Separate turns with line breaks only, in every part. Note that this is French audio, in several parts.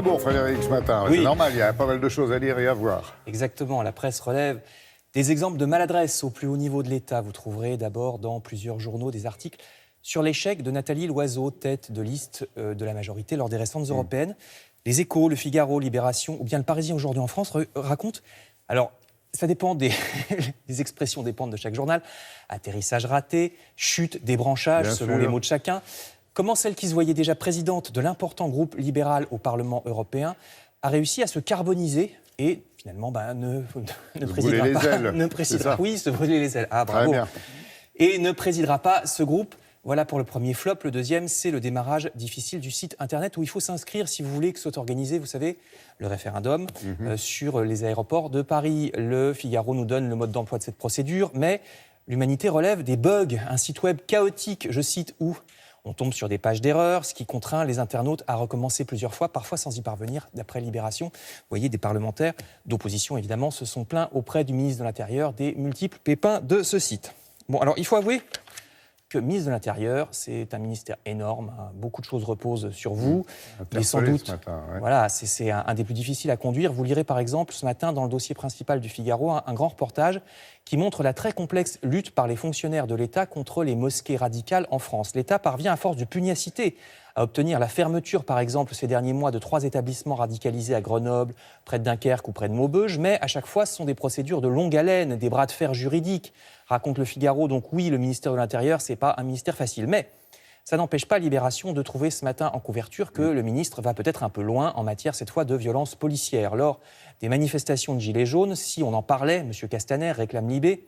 Strasbourg, Frédéric, ce matin.
Oui.
C'est normal, il y a pas mal de choses à lire et à voir.
Exactement, la presse relève des exemples de maladresse au plus haut niveau de l'État. Vous trouverez d'abord dans plusieurs journaux des articles sur l'échec de Nathalie Loiseau, tête de liste de la majorité lors des récentes européennes. Les Échos, Le Figaro, Libération ou bien Le Parisien aujourd'hui en France racontent... Alors, ça dépend les expressions dépendent de chaque journal. Atterrissage raté, chute, débranchage, selon les mots de chacun. Comment celle qui se voyait déjà présidente de l'important groupe libéral au Parlement européen a réussi à se carboniser et finalement ne présidera pas. Oui, se brûler les ailes. Ah, bravo.
Très bien.
Et ne présidera pas ce groupe. Voilà pour le premier flop. Le deuxième, c'est le démarrage difficile du site internet où il faut s'inscrire si vous voulez que soit organisé, vous savez, le référendum sur les aéroports de Paris. Le Figaro nous donne le mode d'emploi de cette procédure, mais l'humanité relève des bugs, un site web chaotique, je cite, où on tombe sur des pages d'erreur, ce qui contraint les internautes à recommencer plusieurs fois, parfois sans y parvenir, d'après Libération. Vous voyez, des parlementaires d'opposition, évidemment, se sont plaints auprès du ministre de l'Intérieur des multiples pépins de ce site. Bon, alors, il faut avouer que ministre de l'Intérieur, c'est un ministère énorme, hein, beaucoup de choses reposent sur vous, mais sans doute, voilà, c'est un des plus difficiles à conduire. Vous lirez par exemple ce matin dans le dossier principal du Figaro un grand reportage qui montre la très complexe lutte par les fonctionnaires de l'État contre les mosquées radicales en France. L'État parvient à force de pugnacité à obtenir la fermeture, par exemple, ces derniers mois, de 3 établissements radicalisés à Grenoble, près de Dunkerque ou près de Maubeuge, mais à chaque fois, ce sont des procédures de longue haleine, des bras de fer juridiques, raconte le Figaro. Donc oui, le ministère de l'Intérieur, c'est pas un ministère facile. Mais ça n'empêche pas Libération de trouver ce matin en couverture que le ministre va peut-être un peu loin en matière, cette fois, de violences policières. Lors des manifestations de Gilets jaunes, si on en parlait, M. Castaner réclame Libé,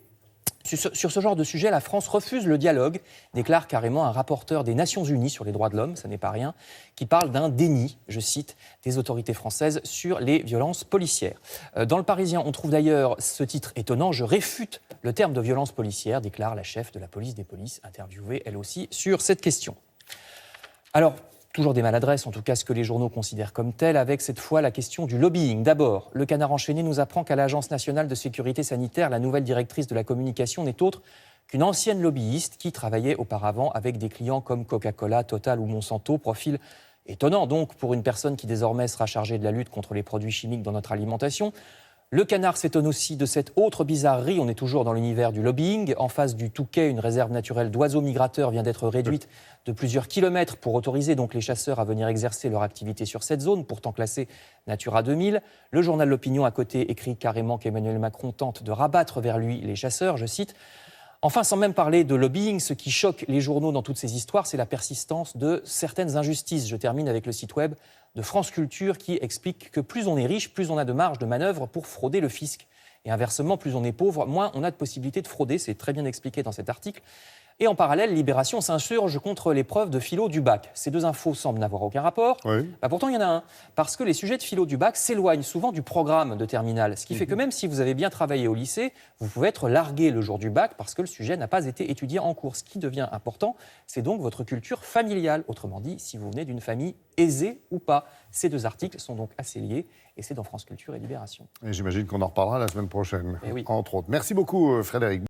sur ce genre de sujet, la France refuse le dialogue, déclare carrément un rapporteur des Nations Unies sur les droits de l'homme, ça n'est pas rien, qui parle d'un déni, je cite, des autorités françaises sur les violences policières. Dans Le Parisien, on trouve d'ailleurs ce titre étonnant, « Je réfute le terme de violence policière », déclare la chef de la police des polices, interviewée elle aussi sur cette question. Alors, toujours des maladresses, en tout cas ce que les journaux considèrent comme tel, avec cette fois la question du lobbying. D'abord, le Canard enchaîné nous apprend qu'à l'Agence nationale de sécurité sanitaire, la nouvelle directrice de la communication n'est autre qu'une ancienne lobbyiste qui travaillait auparavant avec des clients comme Coca-Cola, Total ou Monsanto. Profil étonnant donc pour une personne qui désormais sera chargée de la lutte contre les produits chimiques dans notre alimentation. Le Canard s'étonne aussi de cette autre bizarrerie. On est toujours dans l'univers du lobbying. En face du Touquet, une réserve naturelle d'oiseaux migrateurs vient d'être réduite de plusieurs kilomètres pour autoriser donc les chasseurs à venir exercer leur activité sur cette zone, pourtant classée Natura 2000. Le journal L'Opinion à côté écrit carrément qu'Emmanuel Macron tente de rabattre vers lui les chasseurs, je cite. Enfin, sans même parler de lobbying, ce qui choque les journaux dans toutes ces histoires, c'est la persistance de certaines injustices. Je termine avec le site web de France Culture qui explique que plus on est riche, plus on a de marge de manœuvre pour frauder le fisc. Et inversement, plus on est pauvre, moins on a de possibilités de frauder. C'est très bien expliqué dans cet article. Et en parallèle, Libération s'insurge contre l'épreuve de philo du bac. Ces deux infos semblent n'avoir aucun rapport. Oui. Pourtant, il y en a un. Parce que les sujets de philo du bac s'éloignent souvent du programme de terminale. Ce qui fait que même si vous avez bien travaillé au lycée, vous pouvez être largué le jour du bac parce que le sujet n'a pas été étudié en cours. Ce qui devient important, c'est donc votre culture familiale. Autrement dit, si vous venez d'une famille aisée ou pas. Ces deux articles sont donc assez liés et c'est dans France Culture et Libération.
Et j'imagine qu'on en reparlera la semaine prochaine,
oui.
entre autres. Merci beaucoup, Frédéric.